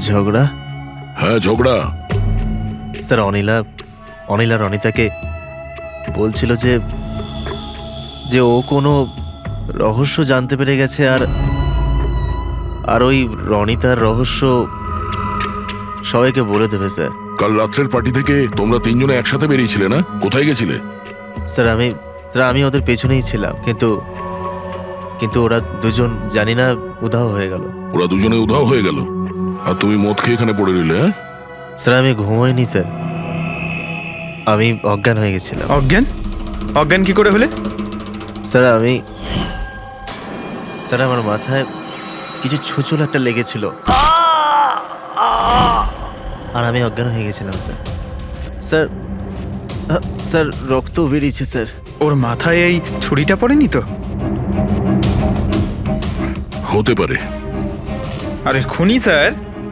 ঝগড়া? হ্যাঁ ঝগড়া। স্যার অনিলা রনিতাকে বলছিল যে ও কোনো রহস্য জানতে পেরে গেছে, আর ওই রনিতার রহস্য সবাইকে বলে দেবে স্যার। কাল রাত্রের পার্টি থেকে তোমরা তিনজনে একসাথে বেরিয়েছিলে না? কোথায় গেছিলে? স্যার আমি ওদের পেছনেই ছিলাম, কিন্তু ওরা দুজন জানি না উধাও হয়ে গেল। ওরা দুজনে উধাও হয়ে গেল আর তুমি মদ খেয়ে এখানে পড়ে রইলে? হ্যাঁ স্যার আমি ঘুমোইনি স্যার, আমি অজ্ঞান হয়ে গেছিলাম। অজ্ঞান কি করে হলে? স্যার আমার মাথায় কিছু ছুঁচল একটা লেগেছিল আর আমি অজ্ঞান হয়ে গেছিলাম স্যার। স্যার রক্ত বেরিয়েছে স্যার। ওর মাথায় এই ছুরিটা পড়েনি তো? হতে পারে। আরে খুনি স্যার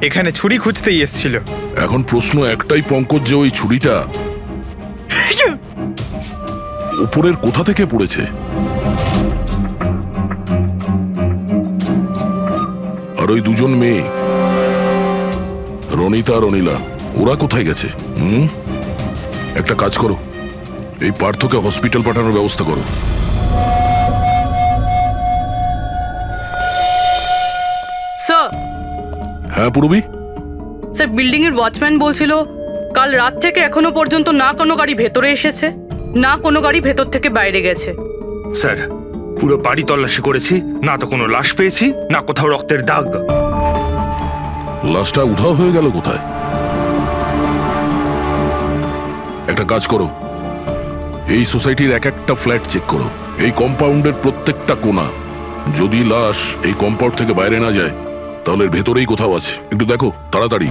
এখানে ছুরি খুঁজতেই এসেছিল। এখন প্রশ্ন একটাই পঙ্কজ, যে ওই ছুরিটা উপরের কোথা থেকে পড়েছে? আর ওই দুজন মেয়ে রনিতা আর অনিলা, ওরা কোথায় গেছে? একটা কাজ করো, এই পার্থকে হসপিটাল পাঠানোর ব্যবস্থা করো। স্যার। হ্যাঁ পূরবী? স্যার বিল্ডিং এর ওয়াচম্যান বলছিল কাল রাত থেকে এখনো পর্যন্ত না কোনো গাড়ি ভেতরে এসেছে, না কোনো গাড়ি ভেতর থেকে বাইরে গেছে। স্যার পুরো বাড়ি তল্লাশি করেছি, না তো কোনো লাশ পেয়েছি, না কোথাও রক্তের দাগ। লাশটা উধাও হয়ে গেল কোথায়? একটা কাজ করো, এই সোসাইটির এক একটা ফ্ল্যাট চেক করো, এই কম্পাউন্ডের প্রত্যেকটা কোণা। যদি লাশ এই কম্পাউন্ড থেকে বাইরে না যায় তাহলে এর ভেতরেই কোথাও আছে। একটু দেখো তাড়াতাড়ি।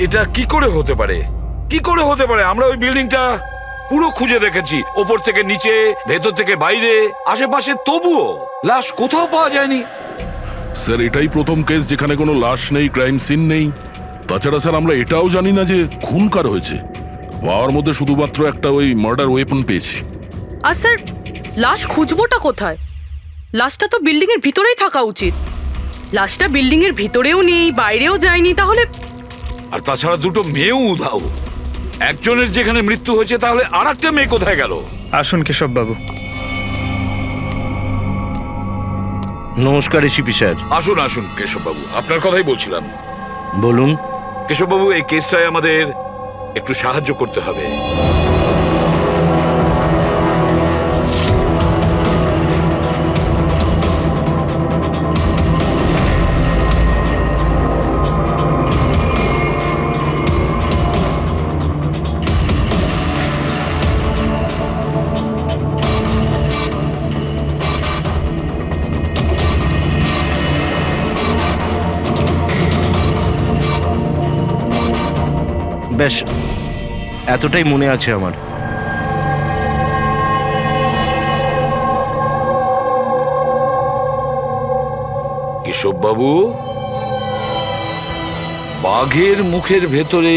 এটা কি করে হতে পারে? কি করে হতে পারে? আমরা ওই বিল্ডিংটা পুরো খুঁজে দেখেছি, ওপর থেকে নিচে, ভেতর থেকে বাইরে, আশেপাশে, তবুও লাশ কোথাও পাওয়া যায়নি। স্যার এটাই প্রথম কেস যেখানে কোনো লাশ নেই, ক্রাইম সিন নেই। তাছাড়া স্যার আমরা এটাও জানি না যে খুন কার হয়েছে। পাওয়ার মধ্যে শুধুমাত্র একটা ওই মার্ডার ওয়েপন পেয়েছি। আর স্যার লাশ খুঁজবোটা কোথায়? লাশটা তো বিল্ডিং এর ভিতরেই থাকা উচিত। লাশটা বিল্ডিং এর ভিতরেও নেই, বাইরেও যায়নি, তাহলে? আর তাছাড়া দুটো মেয়েও উধাও। একজনের যেখানে মৃত্যু হয়েছে, তাহলে আর একটা মেয়ে কোথায় গেল? আসুন কেশব বাবু। নমস্কার এসিপি স্যার। আসুন আসুন কেশব বাবু, আপনার কথাই বলছিলাম। বলুন। কেশব বাবু, এই কেসটায় আমাদের একটু সাহায্য করতে হবে। বেশ, এতটাই মনে আছে আমার। কেশব বাবু, বাঘের মুখের ভেতরে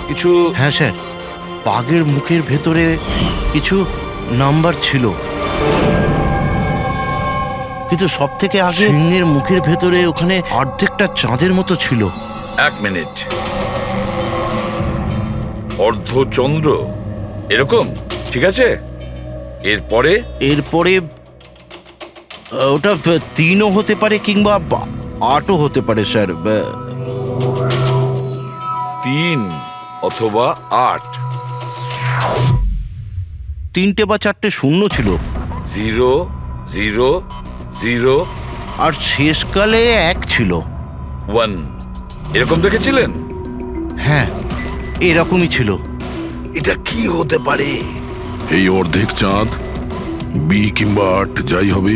কিছু... হ্যাঁ স্যার, বাঘের মুখের ভেতরে কিছু নাম্বার ছিল। কিন্তু সব থেকে আগে সিংহের মুখের ভেতরে ওখানে অর্ধেকটা চাঁদের মতো ছিল। এক মিনিট, অর্ধচন্দ্র এরকম, ঠিক আছে। এরপরে এরপরে ওটা 3ও হতে পারে কিংবা 8ও হতে পারে স্যার। 3 অথবা 8, 3টে বা 4টে শূন্য ছিল। 0 0 0 আর শেষকালে 1 ছিল। 1 এরকম দেখেছিলেন? হ্যাঁ, এরকমই ছিল। এটা কি হতে পারে? এই অর্ধেক চাঁদ, বি কিংবা 8 যাই হবে,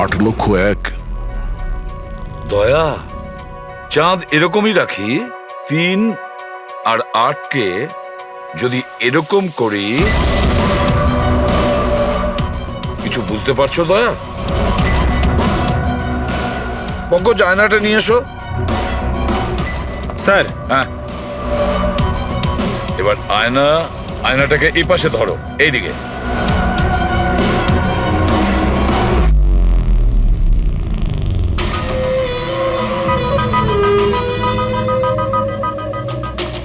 8 লক্ষ 1। দয়া, চাঁদ এরকমই রাখি, 3 আর 8কে যদি এরকম করি, কিছু বুঝতে পারছো দয়া? পঙ্কজ, আয়নাটা নিয়ে এসো। স্যার। হ্যাঁ, এবার আয়নাটাকে এই পাশে ধরো, এইদিকে।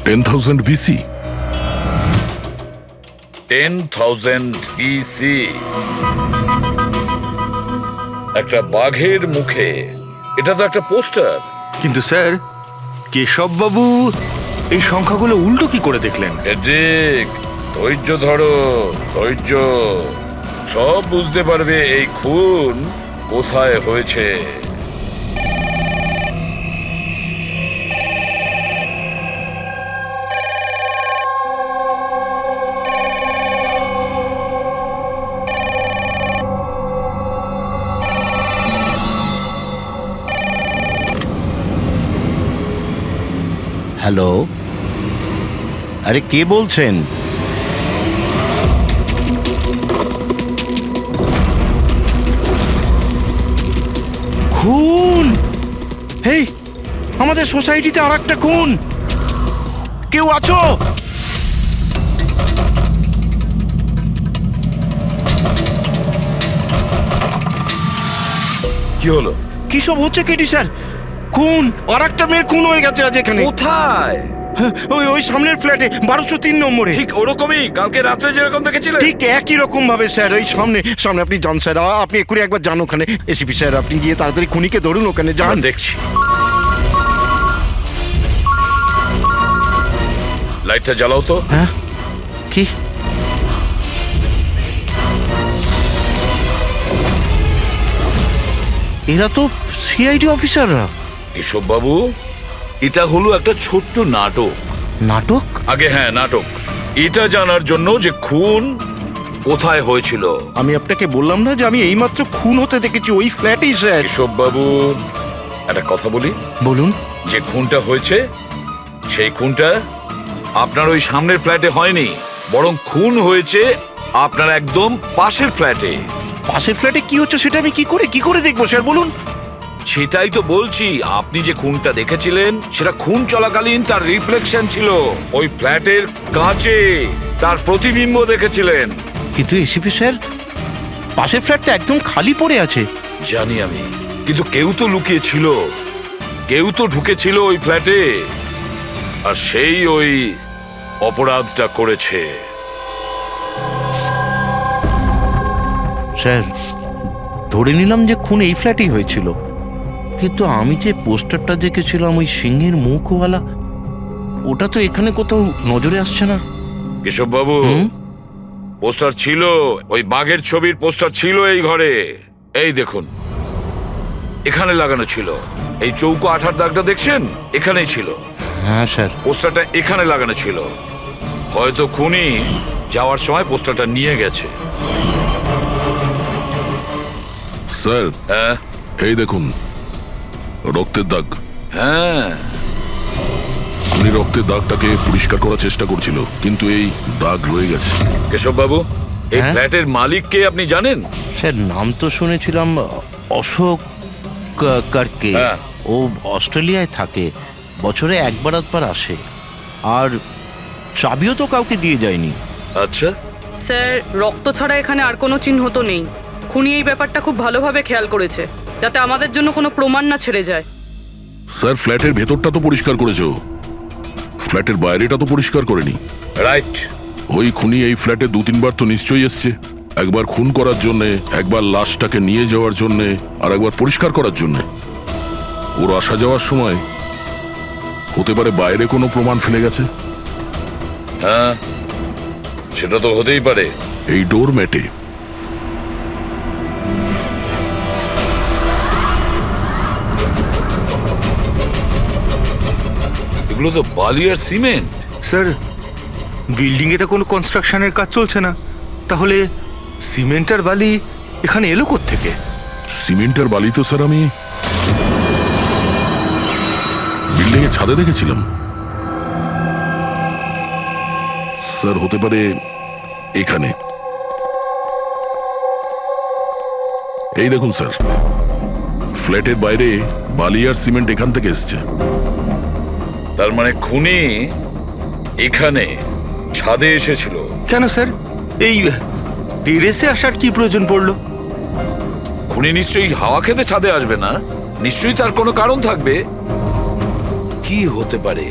$10,000 BC। 10,000 BC। একটা বাঘের মুখে, এটা তো একটা পোস্টার। কিন্তু স্যার, কেশব বাবু এই সংখ্যাগুলো উল্টো কি করে দেখলেন? ঠিক, ধৈর্য ধরো, ধৈর্য। সব বুঝতে পারবে এই খুন কোথায় হয়েছে। হ্যালো, আরে কে বলছেন? খুন! হেই, আমাদের সোসাইটিতে আর একটা খুন। কেউ আছো? কি হলো? কি সব হচ্ছে কেটি স্যার? খুন, আর একটা মেয়ের খুন হয়ে গেছে আজ এখানে। কোথায়? ওই সামনের ফ্ল্যাটে 1203 নম্বরে। ঠিক ওরকমই কালকে রাত্রে যেরকম দেখেছিলেন, ঠিক একই রকম ভাবে স্যার। ওই সামনে আপনি যান স্যার, আপনি এক্ষুনি একবার যান ওখানে। এসিপি স্যার, আপনি গিয়ে তাড়াতাড়ি খুনিকে ধরুন, ওখানে যান। দেখছি। লাইটটা জ্বালাও তো। হ্যাঁ, কি? এরা তো সিআইডি অফিসাররা। এসব বাবু, এটা হলো একটা ছোট্ট নাটক। নাটক? আগে হ্যাঁ, নাটক। এটা জানার জন্য যে খুন কোথায় হয়েছিল। আমি আপনাকে বললাম না যে আমি এইমাত্র খুন হতে দেখেছি ওই ফ্ল্যাটেই স্যার। এসব বাবু, একটা কথা বলি। বলুন। যে খুনটা হয়েছে, সেই খুনটা আপনার ওই সামনের ফ্ল্যাটে হয়নি, বরং খুন হয়েছে আপনার একদম পাশের ফ্ল্যাটে। পাশের ফ্ল্যাটে কি হচ্ছে সেটা আমি কি করে দেখবো স্যার, বলুন। সেটাই তো বলছি, আপনি যে খুনটা দেখেছিলেন সেটা খুন চলাকালীন তার রিফ্লেকশন ছিল ওই ফ্ল্যাটের কাঁচে, তার প্রতিবিম্ব দেখেছিলেন। কিন্তু এসিপি স্যার, পাশের ফ্ল্যাটটা একদম খালি পড়ে আছে। জানি আমি, কিন্তু কেউ তো লুকিয়ে ছিল, কেউ তো ঢুকেছিল ওই ফ্ল্যাটে, আর সেই ওই অপরাধটা করেছে। স্যার, ধরে নিলাম যে খুন এই ফ্ল্যাটেই হয়েছিল, কিন্তু আমি যে পোস্টারটা দেখেছিলাম ওই সিংহের মুখওয়ালা, ওটা তো এখানে কোথাও নজরে আসছে না। কেশব বাবু, পোস্টার ছিল, ওই বাঘের ছবির পোস্টার ছিল এই ঘরে। এই দেখুন, এখানে লাগানো ছিল। এই চৌকো আঠার দাগটা দেখছেন, এখানেই ছিল। হ্যাঁ স্যার। পোস্টারটা এখানে লাগানো ছিল। হয়তো খুনি যাওয়ার সময় পোস্টারটা নিয়ে গেছে। স্যার, হ্যাঁ, এই দেখুন রক্তের দাগ। হ্যাঁ, উনি রক্তের দাগটাকে পরিষ্কার করার চেষ্টা করছিল, কিন্তু এই দাগ রয়ে গেছে। কেশব বাবু, এই ফ্ল্যাটের মালিক কে আপনি জানেন? স্যার, নাম তো শুনেছিলাম, অশোক কারকে। ও অস্ট্রেলিয়ায় থাকে, বছরে একবার আধবার আসে, আর চাবিও তো কাউকে দিয়ে যায়নি। আচ্ছা স্যার, রক্ত ছাড়া এখানে আর কোনো চিহ্ন তো নেই। খুনি এই ব্যাপারটা খুব ভালোভাবে খেয়াল করেছে, যাতে আমাদের জন্য কোনো প্রমাণ না ছেড়ে যায়। স্যার ফ্ল্যাটের ভেতরটা তো পরিষ্কার করেছো, ফ্ল্যাটের বাইরেটা তো পরিষ্কার করেনি। রাইট। ওই খুনি এই ফ্ল্যাটে 2-3 বার তো নিশ্চয়ই এসছে, একবার খুন করার জন্যে, একবার লাশটাকে নিয়ে যাওয়ার জন্যে, আর একবার পরিষ্কার করার জন্যে। ওর আসা যাওয়ার সময় হতে পারে বাইরে কোনো প্রমাণ ফেলে গেছে। হ্যাঁ, সেটা তো হতেই পারে। এই ডোর ম্যাটে এগুলো তো বালি আর সিমেন্ট। স্যার বিল্ডিং এ তো কোনো কনস্ট্রাকশনের কাজ চলছে না, তাহলে সিমেন্ট আর বালি এখানে এলো কোত্থেকে? সিমেন্ট আর বালি তো স্যার আমি বিল্ডিং এর ছাদে দেখেছিলাম। স্যার হতে পারে এখানে। এই দেখুন স্যার, ফ্ল্যাটের বাইরে বালি আর সিমেন্ট এখান থেকে এসছে। তার মানে খুনি এখানে ছাদে এসেছিল। কেন স্যার, এই টেরেসে আসার কি প্রয়োজন পড়লো? খুনি নিশ্চয়ই হাওয়া খেতে ছাদে আসবে না, নিশ্চয়ই তার কোনো কারণ থাকবে। কি হতে পারে?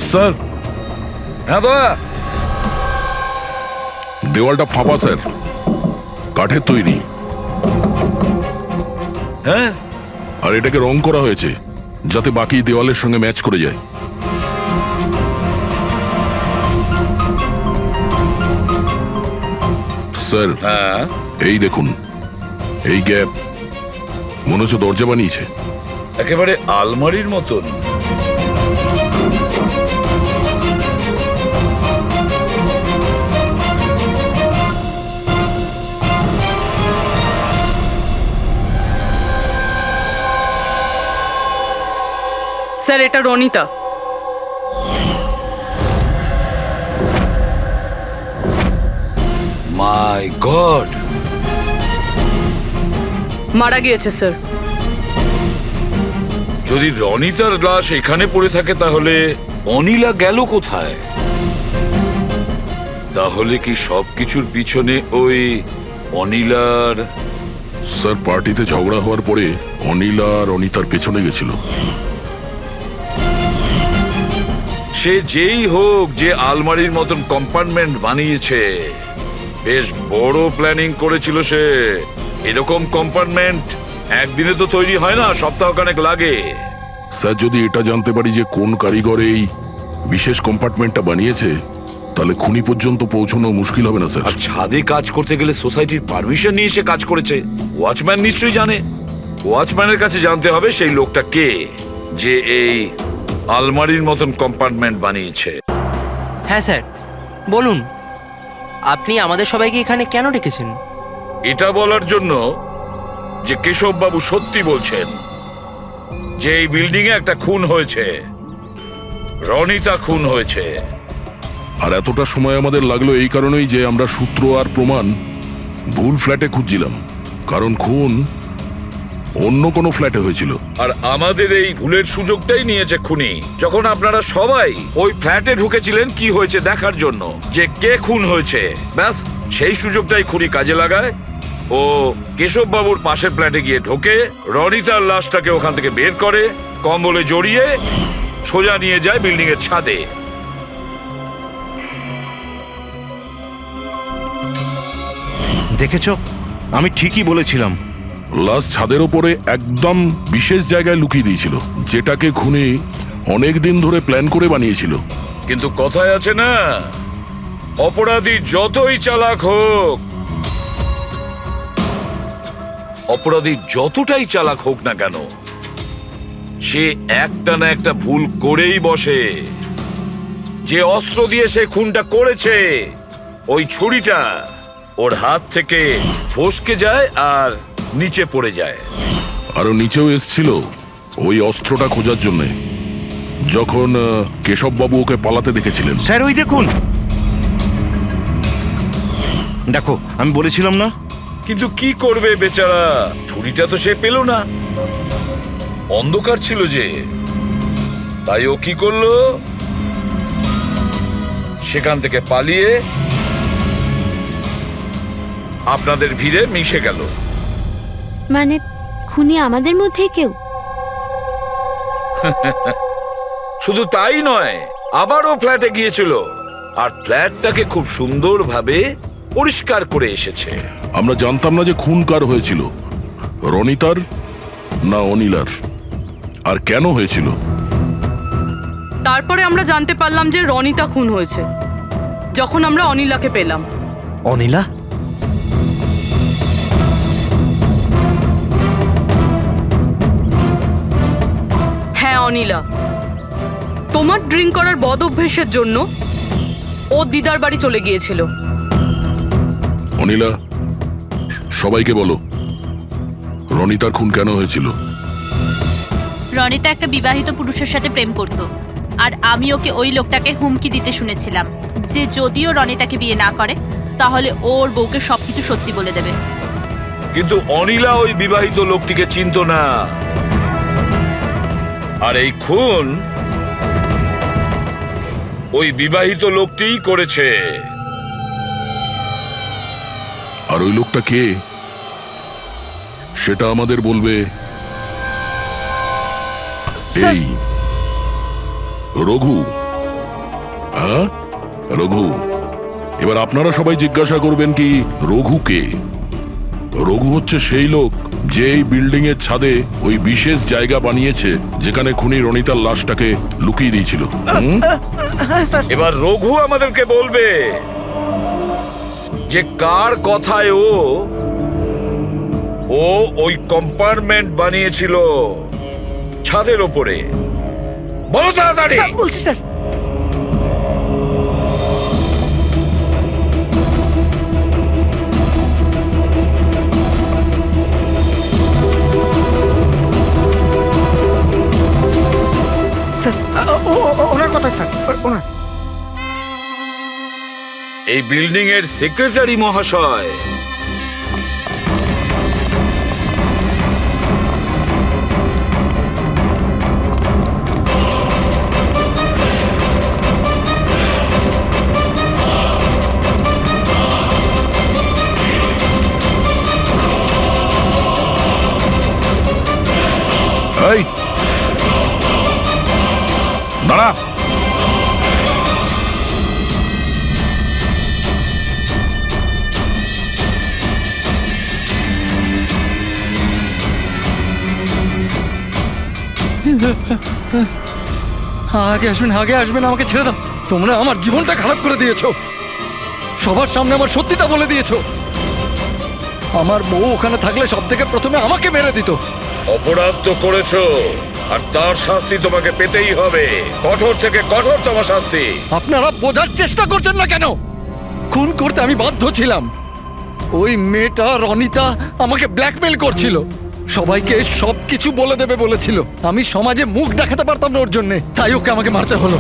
স্যার হ্যাঁ দাদা। দেওয়ালটা ফাঁপা স্যার, কাঠের তৈরি। হ্যাঁ, আর এটাকে রং করা হয়েছে যাতে বাকি দেওয়ালের সঙ্গে ম্যাচ করে যায়। স্যার হ্যাঁ, এই দেখুন, এই গ্যাপ মনে হচ্ছে দরজা বানিয়েছে। একেবারে আলমারির মতন। স্যার এটা রনিতা। মাই গড, মারা গিয়েছে স্যার। যদি রনিতার লাশ এখানে পড়ে থাকে তাহলে অনিলা গেল কোথায়? তাহলে কি সবকিছুর পিছনে ওই অনিলার? স্যার পার্টিতে ঝগড়া হওয়ার পরে অনিলা আর অনিতার পেছনে গেছিল। সে যেই হোক, যে আলমারির মতন কম্পার্টমেন্ট বানিয়েছে, বেশ বড় প্ল্যানিং করেছিল সে। এরকম কম্পার্টমেন্ট একদিনে তো তৈরি হয় না, সপ্তাহখানেক লাগে। স্যার যদি এটা জানতে পারি যে কোন কারিগর এই বিশেষ কম্পার্টমেন্টটা বানিয়েছে, তাহলে খুনি পর্যন্ত পৌঁছানো মুশকিল হবে না স্যার। আর ছাদে কাজ করতে গেলে সোসাইটির পারমিশন নিয়ে সে কাজ করেছে। ওয়াচম্যান নিশ্চয়ই জানে। ওয়াচম্যানের কাছে জানতে হবে সেই লোকটা কে, যে এই আলমারির মতন কম্পার্টমেন্ট বানিয়েছে। হ্যাঁ স্যার, বলুন আপনি আমাদের সবাইকে এখানে কেন ডেকেছেন? এটা বলার জন্য যে কেশববাবু সত্যি বলছেন যে এই বিল্ডিং এ একটা খুন হয়েছে, রনিতা খুন হয়েছে। আর এতটা সময় আমাদের লাগলো এই কারণেই যে আমরা সূত্র আর প্রমাণ ভুল ফ্ল্যাটে খুঁজছিলাম, কারণ খুন অন্য কোনো ফ্ল্যাটে হয়েছিল। আর আমাদের এই ভুলের সুযোগটাই নিয়েছে খুনি, যখন আপনারা সবাই ওই ফ্ল্যাটে ঢুকেছিলেন কি হয়েছে দেখার জন্য, যে কে খুন হয়েছে। ব্যাস সেই সুযোগটাই খুনি কাজে লাগায়। ও কেশব বাবুর পাশের ফ্ল্যাটে গিয়ে ঢোকে, রনিতার লাশটাকে ওখান থেকে বের করে, কম্বলে জড়িয়ে সোজা নিয়ে যায় বিল্ডিং এর ছাদে। দেখেছ, আমি ঠিকই বলেছিলাম। লাশ ছাদের ওপরে একদম বিশেষ জায়গায় লুকিয়ে দিয়েছিল, যেটাকে খুনি অনেক দিন ধরে প্ল্যান করে বানিয়েছিল। কিন্তু কথায় আছে না, অপরাধী যতই চালাক হোক, অপরাধী যতটাই চালাক হোক না কেন, সে একটা না একটা ভুল করেই বসে। যে অস্ত্র দিয়ে সে খুনটা করেছে, ওই ছুরিটা ওর হাত থেকে ফসকে যায় আর নিচে পড়ে যায়। আরো নিচেও এসছিল ওই অস্ত্রটা খোঁজার জন্য, যখন কেশববাবু ওকে পালাতে দেখেছিলেন। স্যার ওই দেখুন, দেখো আমি বলেছিলাম না কিন্তু কি করবে বেচারা, ছুরিটা তো সে পেল না, অন্ধকার ছিল যে। তাই ও কি করলো, সেখান থেকে পালিয়ে আপনাদের ভিড়ে মিশে গেল। মানে খুনি আমাদের মধ্যে কেউ? শুধু তাই নয়, আবারও ফ্ল্যাটে গিয়েছিল আর ফ্ল্যাটটাকে খুব সুন্দরভাবে পরিষ্কার করে এসেছে। আমরা জানতাম না যে খুন কার হয়েছিল, রনিতার না অনিলার, আর কেন হয়েছিল। তারপরে আমরা জানতে পারলাম যে রনিতা খুন হয়েছে যখন আমরা অনিলাকে পেলাম। অনিলা? হ্যাঁ অনিলা, তোমার ড্রিঙ্ক করার বদ অভ্যেসের জন্য ও দিদার বাড়ি চলে গিয়েছিল। অনিলা, সবাইকে বলো রনিতার খুন কেন হয়েছিল। রনিতা একটা বিবাহিত পুরুষের সাথে প্রেম করত আর আমি ওকে ওই লোকটাকে হুমকি দিতে শুনেছিলাম যে যদিও রনিতাকে বিয়ে না করে তাহলে ওর বউকে সবকিছু সত্যি বলে দেবে। কিন্তু অনিলা ওই বিবাহিত লোকটিকে চিনত না, আর এই খুন ওই বিবাহিত লোকটিই করেছে। আর ওই লোকটা কে সেটা আমাদের বলবে এই রঘু। হ্যাঁ রঘু, এবার আপনারা সবাই জিজ্ঞাসা করবেন কি রঘু কে। রঘু হচ্ছে সেই লোক যে এই বিল্ডিং এর ছাদে ওই বিশেষ জায়গা বানিয়েছে যেখানে খুনি রনিতার লাশটাকে লুকিয়ে দিয়েছিল। এবার রঘু আমাদেরকে বলবে যে কার কথায় ও ওই কম্পার্টমেন্ট বানিয়েছিল ছাদের ওপরে। বলো তাড়াতাড়ি। বলছি স্যার। ওনার কথা স্যার, ওনার। এই বিল্ডিং এর সেক্রেটারি মহাশয়। এই দাঁড়া। আগে আসবেন, আগে আসবেন, আমাকে ছেড়ে দাও। তোমরা আমার জীবনটা খারাপ করে দিয়েছো, সবার সামনে আমার সত্যিটা বলে দিয়েছো। আমার বউ ওখানে থাকলে সব থেকে প্রথমে আমাকে মেরে দিত। অপরাধ তো করেছো আর তার শাস্তি তোমাকে পেতেই হবে, কঠোর থেকে কঠোরতম শাস্তি। আপনারা বোঝার চেষ্টা করছেন না কেন? খুন করতে আমি বাধ্য ছিলাম। ওই মেয়েটা রনিতা আমাকে ব্ল্যাকমেল করছিল, সবাইকে সবকিছু বলে দেবে বলেছিল। আমি সমাজে মুখ দেখাতে পারতাম না ওর জন্য, তাই ওকে আমাকে মারতে হলো।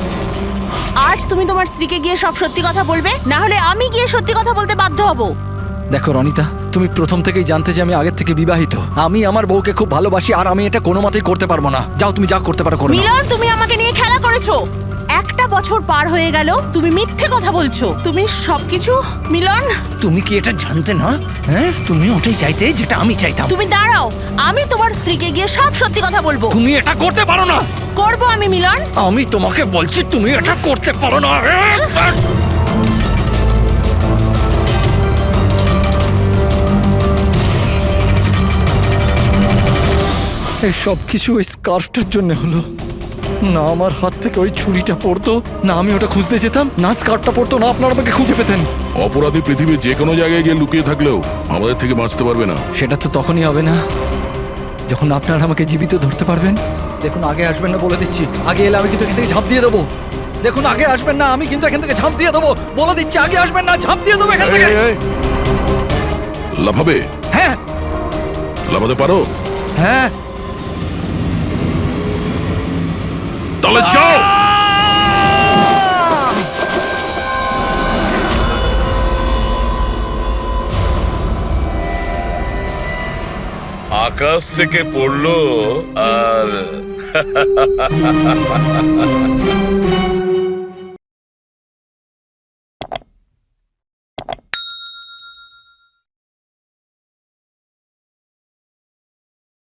আজ তুমি তোমার স্ত্রীকে গিয়ে সব সত্যি কথা বলবে, না হলে আমি গিয়ে সত্যি কথা বলতে বাধ্য হব। দেখো রনিতা, তুমি প্রথম থেকেই জানতে যে আমি আগের থেকে বিবাহিত। আমি আমার বউকে খুব ভালোবাসি আর আমি এটা কোনো মতেই করতে পারবো না। যাও, তুমি যা করতে পারো করো। মিলন, তুমি আমাকে নিয়ে খেলা করেছো। একটা বছর পার হয়ে গেল, তুমি মিথ্যে কথা বলছো। তুমি সবকিছু মিলন। তুমি কি এটা জানতে না? হ্যাঁ, তুমি ওটাই চাইতে যেটা আমি চাইতাম। তুমি দাঁড়াও, আমি তোমার স্ত্রীকে গিয়ে সব সত্যি কথা বলবো। তুমি এটা করতে পারো না। করবো আমি মিলন। আমি তোমাকে বলছি তুমি এটা করতে পারো না। এই সব কিছু ওই স্কার্ফটার জন্য হলো। না আমার হাত থেকে ওই ছুরিটা পড়তো, না আমি ওটা খুঁজতে যেতাম, না স্কার্ফটা পড়তো, না আপনারা আমাকে খুঁজে পেতেন। অপরাধী পৃথিবীর যে কোনো জায়গায় গিয়ে লুকিয়ে থাকলেও আমাদের থেকে বাঁচতে পারবে না। সেটা তো তখনই হবে না যখন আপনারা আমাকে জীবিত ধরতে পারবেন। দেখুন, আগে আসবেন না বলে দিচ্ছি। আগে এলে আমি কিন্তু এখান থেকে ঝাঁপ দিয়ে দেবো। দেখুন, আগে আসবেন না, আমি কিন্তু এখান থেকে ঝাঁপ দিয়ে দেবো বলে দিচ্ছি। আগে আসবেন না, ঝাঁপ দিয়ে দেবো এখান থেকে। লাফাবে? হ্যাঁ। লাফাতে পারো? হ্যাঁ। তাহলে যাও। আকাশ থেকে পড়লো আর